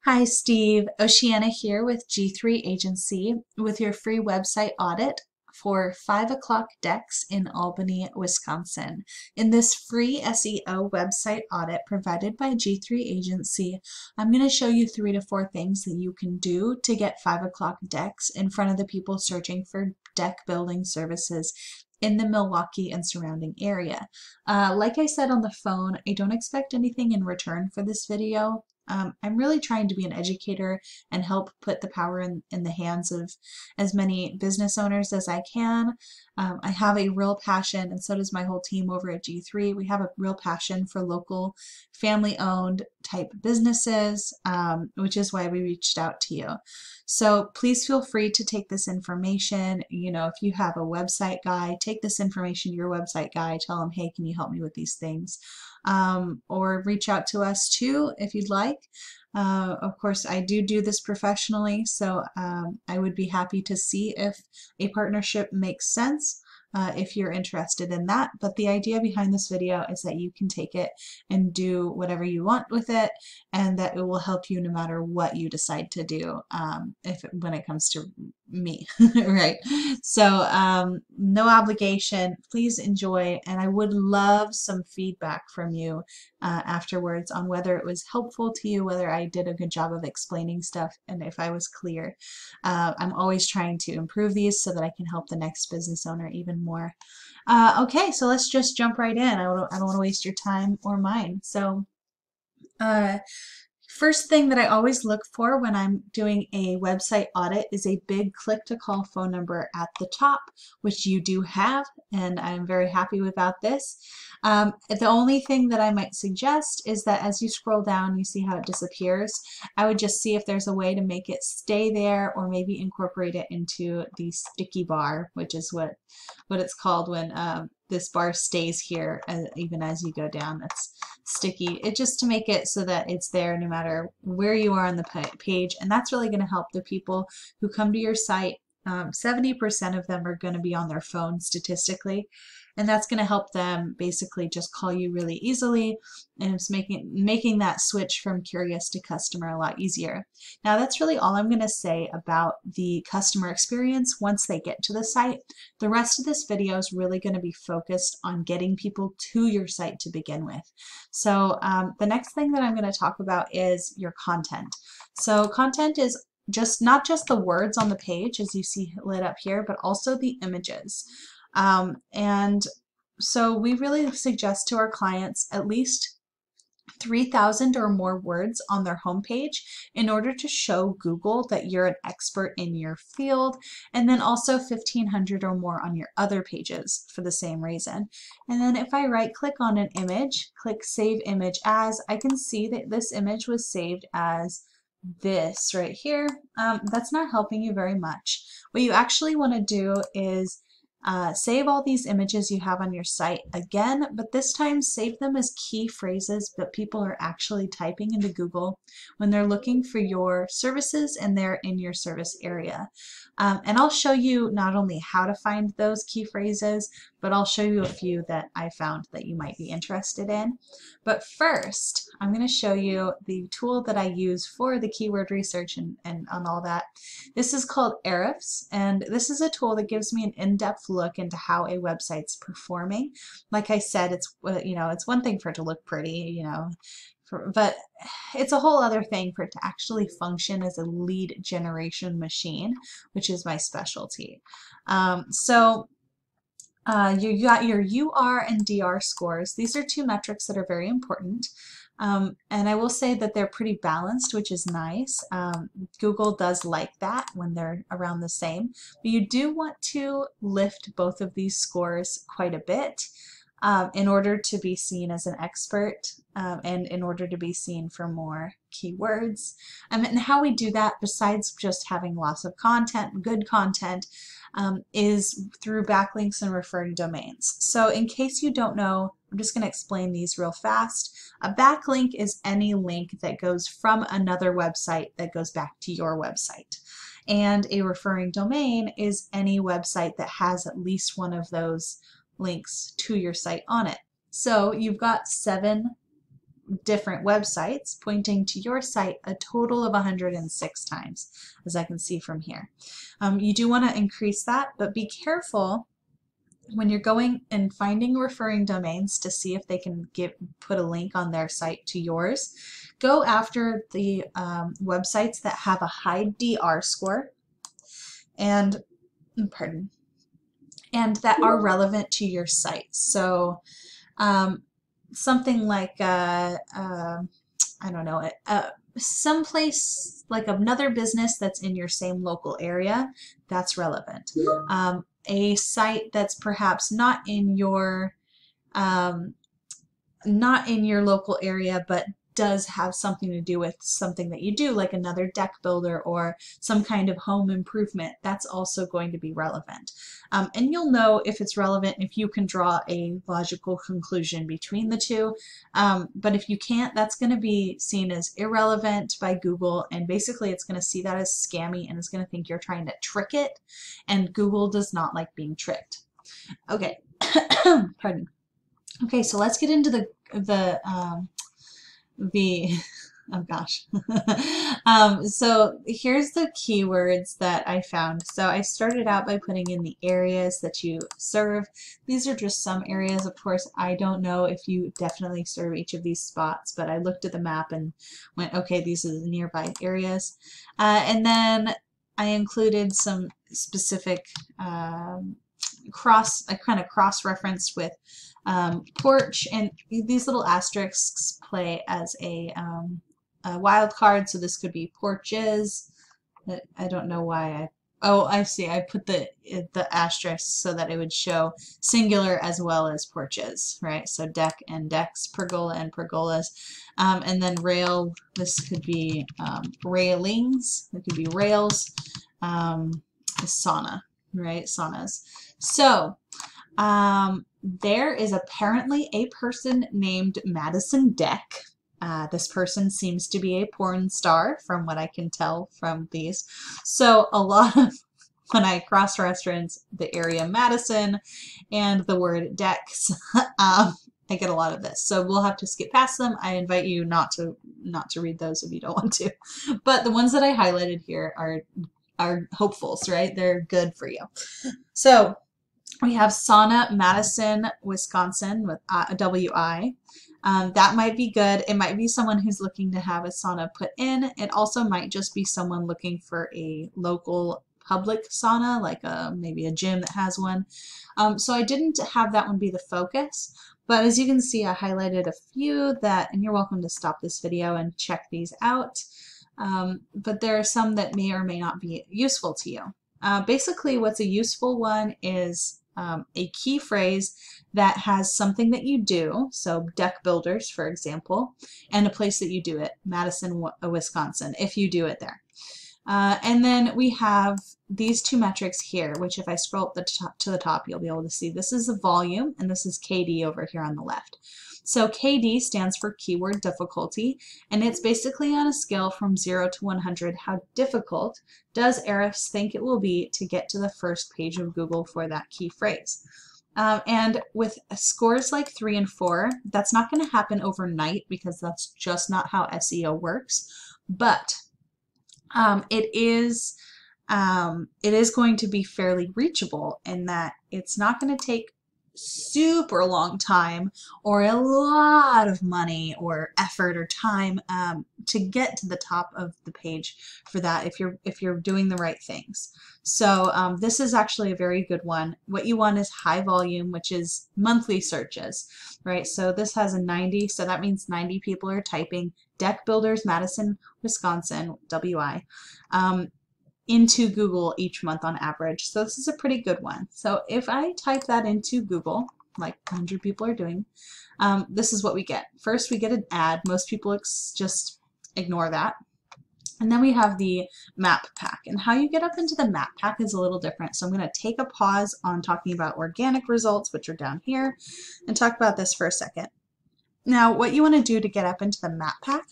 Hi, Steve. Oceana here with G3 Agency with your free website audit for 5 o'clock decks in Albany, Wisconsin. In this free SEO website audit provided by G3 Agency, I'm going to show you 3 to 4 things that you can do to get 5 o'clock decks in front of the people searching for deck building services in the Milwaukee and surrounding area. Like I said on the phone, I don't expect anything in return for this video. I'm really trying to be an educator and help put the power in the hands of as many business owners as I can. I have a real passion, and so does my whole team over at G3. We have a real passion for local family-owned type businesses, which is why we reached out to you. So please feel free to take this information. You know, if you have a website guy, take this information to your website guy, tell him, hey, can you help me with these things? Or reach out to us too if you'd like. Of course, I do this professionally, so I would be happy to see if a partnership makes sense. If you're interested in that. But the idea behind this video is that you can take it and do whatever you want with it, and that it will help you no matter what you decide to do when it comes to me, right? So no obligation. Please enjoy, and I would love some feedback from you afterwards on whether it was helpful to you, whether I did a good job of explaining stuff, and if I was clear. I'm always trying to improve these so that I can help the next business owner even more. Okay, so let's just jump right in. I don't want to waste your time or mine. So first thing that I always look for when I'm doing a website audit is a big click to call phone number at the top, which you do have, and I'm very happy about this. The only thing that I might suggest is that as you scroll down, you see how it disappears. I would just see if there's a way to make it stay there, or maybe incorporate it into the sticky bar, which is what it's called when this bar stays here even as you go down. It's sticky. It just to make it so that it's there no matter where you are on the page, and that's really going to help the people who come to your site. 70% of them are going to be on their phone statistically, and that's going to help them basically just call you really easily, and it's making that switch from curious to customer a lot easier. Now that's really all I'm going to say about the customer experience once they get to the site. The rest of this video is really going to be focused on getting people to your site to begin with. So the next thing that I'm going to talk about is your content. So content is not just the words on the page as you see lit up here, but also the images. And so we really suggest to our clients at least 3,000 or more words on their homepage in order to show Google that you're an expert in your field, and then also 1,500 or more on your other pages for the same reason. And then if I right click on an image, click Save Image As, I can see that this image was saved as this right here. That's not helping you very much. What you actually want to do is save all these images you have on your site again, but this time save them as key phrases that people are actually typing into Google when they're looking for your services and they're in your service area. And I'll show you not only how to find those key phrases, but I'll show you a few that I found that you might be interested in. But first, I'm going to show you the tool that I use for the keyword research and on all that. This is called Ahrefs, and this is a tool that gives me an in-depth look into how a website's performing. Like I said, it's it's one thing for it to look pretty, but it's a whole other thing for it to actually function as a lead generation machine, which is my specialty. You got your UR and DR scores. These are two metrics that are very important. And I will say that they're pretty balanced, which is nice. Google does like that when they're around the same. But you do want to lift both of these scores quite a bit in order to be seen as an expert and in order to be seen for more keywords. And how we do that, besides just having lots of content, good content, is through backlinks and referring domains. So in case you don't know, I'm just going to explain these real fast. A backlink is any link that goes from another website that goes back to your website. And a referring domain is any website that has at least one of those links to your site on it. So you've got 7 different websites pointing to your site a total of 106 times, as I can see from here. You do want to increase that, but be careful when you're going and finding referring domains to see if they can put a link on their site to yours. Go after the websites that have a high DR score and that are relevant to your site. So something like I don't know, someplace like another business that's in your same local area, that's relevant. A site that's perhaps not in your local area, but does have something to do with something that you do, like another deck builder or some kind of home improvement, that's also going to be relevant. And you'll know if it's relevant if you can draw a logical conclusion between the two. But if you can't, that's going to be seen as irrelevant by Google, and basically it's going to see that as scammy and it's going to think you're trying to trick it, and Google does not like being tricked. Okay, pardon. Okay, so let's get into oh gosh. So here's the keywords that I found. So I started out by putting in the areas that you serve. These are just some areas. Of course, I don't know if you definitely serve each of these spots, but I looked at the map and went, okay, these are the nearby areas. And then I included some specific I kind of cross-referenced with porch, and these little asterisks play as a wild card, so this could be porches. I don't know why I see, I put the asterisk so that it would show singular as well as porches, right? So deck and decks, pergola and pergolas, and then rail, this could be railings, it could be rails, sauna, right? Saunas. So there is apparently a person named Madison Deck. This person seems to be a porn star from what I can tell from these. So a lot of, when I cross-reference the area Madison and the word decks, I get a lot of this. So we'll have to skip past them. I invite you not to read those if you don't want to. But the ones that I highlighted here are hopefuls, right? They're good for you. So we have sauna, Madison, Wisconsin with a WI. That might be good. It might be someone who's looking to have a sauna put in. It also might just be someone looking for a local public sauna, like maybe a gym that has one. So I didn't have that one be the focus, but as you can see, I highlighted a few that, and you're welcome to stop this video and check these out. But there are some that may or may not be useful to you. Basically, what's a useful one is a key phrase that has something that you do, so deck builders, for example, and a place that you do it, Madison, Wisconsin, if you do it there. And then we have these two metrics here, which if I scroll up to the top, you'll be able to see this is the volume, and this is KD over here on the left. So KD stands for keyword difficulty, and it's basically on a scale from 0 to 100. How difficult does Ahrefs think it will be to get to the first page of Google for that key phrase? And with scores like 3 and 4, that's not going to happen overnight because that's just not how SEO works. But it is going to be fairly reachable in that it's not going to take super long time or a lot of money or effort or time to get to the top of the page for that if you're doing the right things. So this is actually a very good one. What you want is high volume, which is monthly searches, right? So this has a 90, so that means 90 people are typing deck builders, Madison, Wisconsin, WI. Into Google each month on average. So this is a pretty good one. So if I type that into Google, like 100 people are doing, this is what we get. First, we get an ad. Most people just ignore that. And then we have the map pack. And how you get up into the map pack is a little different. So I'm going to take a pause on talking about organic results, which are down here, and talk about this for a second. Now, what you want to do to get up into the map pack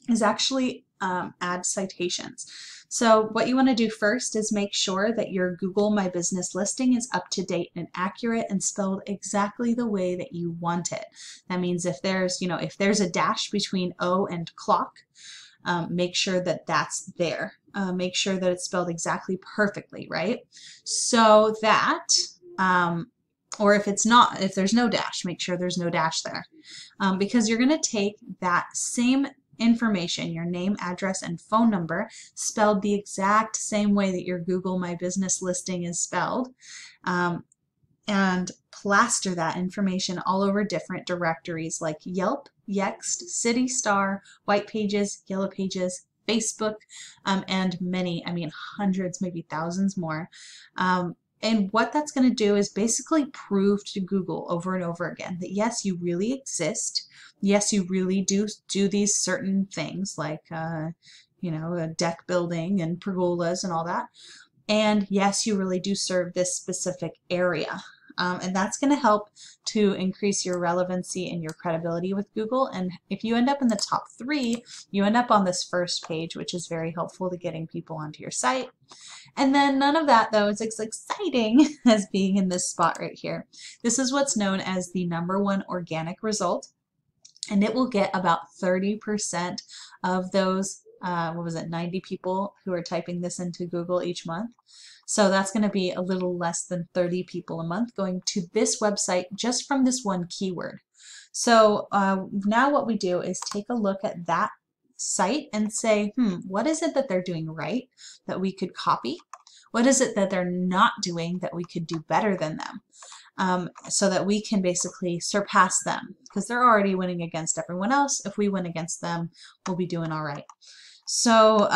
is actually add citations. So what you want to do first is make sure that your Google My Business listing is up to date and accurate and spelled exactly the way that you want it. That means if there's, if there's a dash between O and clock, make sure that that's there. Make sure that it's spelled exactly perfectly, right? So that, or if it's not, if there's no dash, make sure there's no dash there. Because you're going to take that same information, your name, address, and phone number, spelled the exact same way that your Google My Business listing is spelled, and plaster that information all over different directories like Yelp, Yext, City Star, White Pages, Yellow Pages, Facebook, and many, hundreds, maybe thousands more. And what that's going to do is basically prove to Google over and over again that yes, you really exist. Yes, you really do these certain things like, deck building and pergolas and all that. And yes, you really do serve this specific area. And that's going to help to increase your relevancy and your credibility with Google. And if you end up in the top 3, you end up on this first page, which is very helpful to getting people onto your site. And then none of that, though, is as exciting as being in this spot right here. This is what's known as the #1 organic result. And it will get about 30% of those, 90 people who are typing this into Google each month. So that's going to be a little less than 30 people a month going to this website just from this one keyword. So now what we do is take a look at that site and say, what is it that they're doing right that we could copy? What is it that they're not doing that we could do better than them? So that we can basically surpass them, because they're already winning against everyone else. If we win against them, we'll be doing all right. So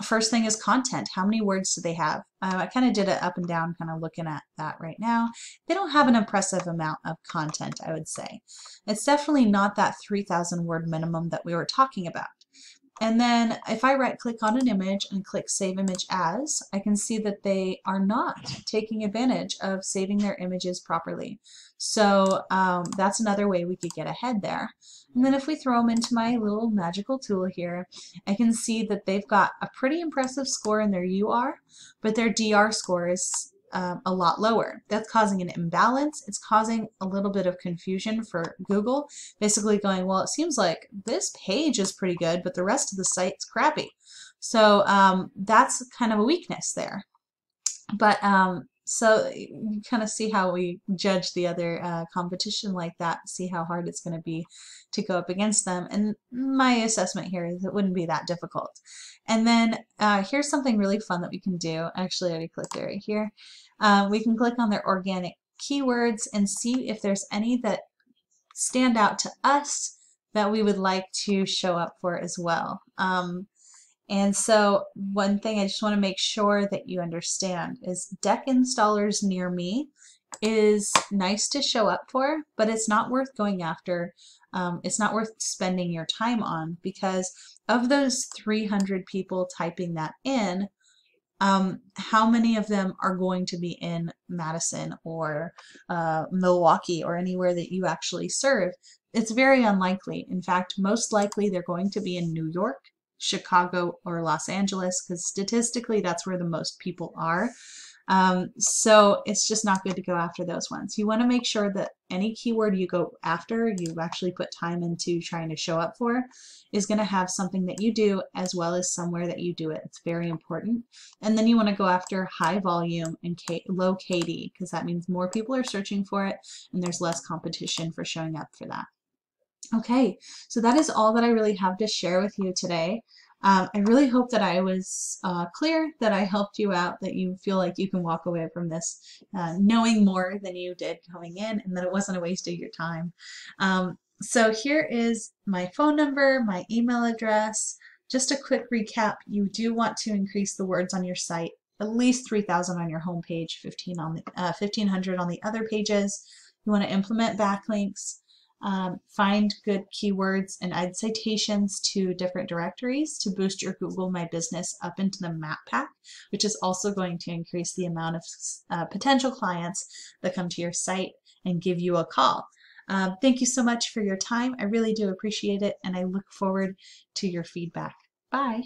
first thing is content. How many words do they have? I kind of did it up and down, kind of looking at that right now. They don't have an impressive amount of content, I would say. It's definitely not that 3,000 word minimum that we were talking about. And then if I right click on an image and click Save Image As, I can see that they are not taking advantage of saving their images properly. So that's another way we could get ahead there. And then if we throw them into my little magical tool here, I can see that they've got a pretty impressive score in their UR, but their DR score is a lot lower. That's causing an imbalance. It's causing a little bit of confusion for Google, basically going, well, it seems like this page is pretty good, but the rest of the site's crappy. So that's kind of a weakness there. But so you kind of see how we judge the other competition like that, see how hard it's going to be to go up against them. And my assessment here is it wouldn't be that difficult. And then here's something really fun that we can do. Actually, I already clicked it right here. We can click on their organic keywords and see if there's any that stand out to us that we would like to show up for as well. And so one thing I just want to make sure that you understand is deck installers near me is nice to show up for, but it's not worth going after. It's not worth spending your time on, because of those 300 people typing that in, how many of them are going to be in Madison or Milwaukee or anywhere that you actually serve? It's very unlikely. In fact, most likely they're going to be in New York, Chicago, or Los Angeles, because statistically that's where the most people are. So it's just not good to go after those ones. You want to make sure that any keyword you go after, you actually put time into trying to show up for, is going to have something that you do as well as somewhere that you do it. It's very important. And then you want to go after high volume and low KD, because that means more people are searching for it and there's less competition for showing up for that. Okay, so that is all that I really have to share with you today. I really hope that I was clear, that I helped you out, that you feel like you can walk away from this knowing more than you did coming in, and that it wasn't a waste of your time. So here is my phone number, my email address. Just a quick recap, you do want to increase the words on your site, at least 3,000 on your home page, 1,500 on the other pages. You want to implement backlinks. Find good keywords and add citations to different directories to boost your Google My Business up into the map pack, which is also going to increase the amount of potential clients that come to your site and give you a call. Thank you so much for your time. I really do appreciate it, and I look forward to your feedback. Bye.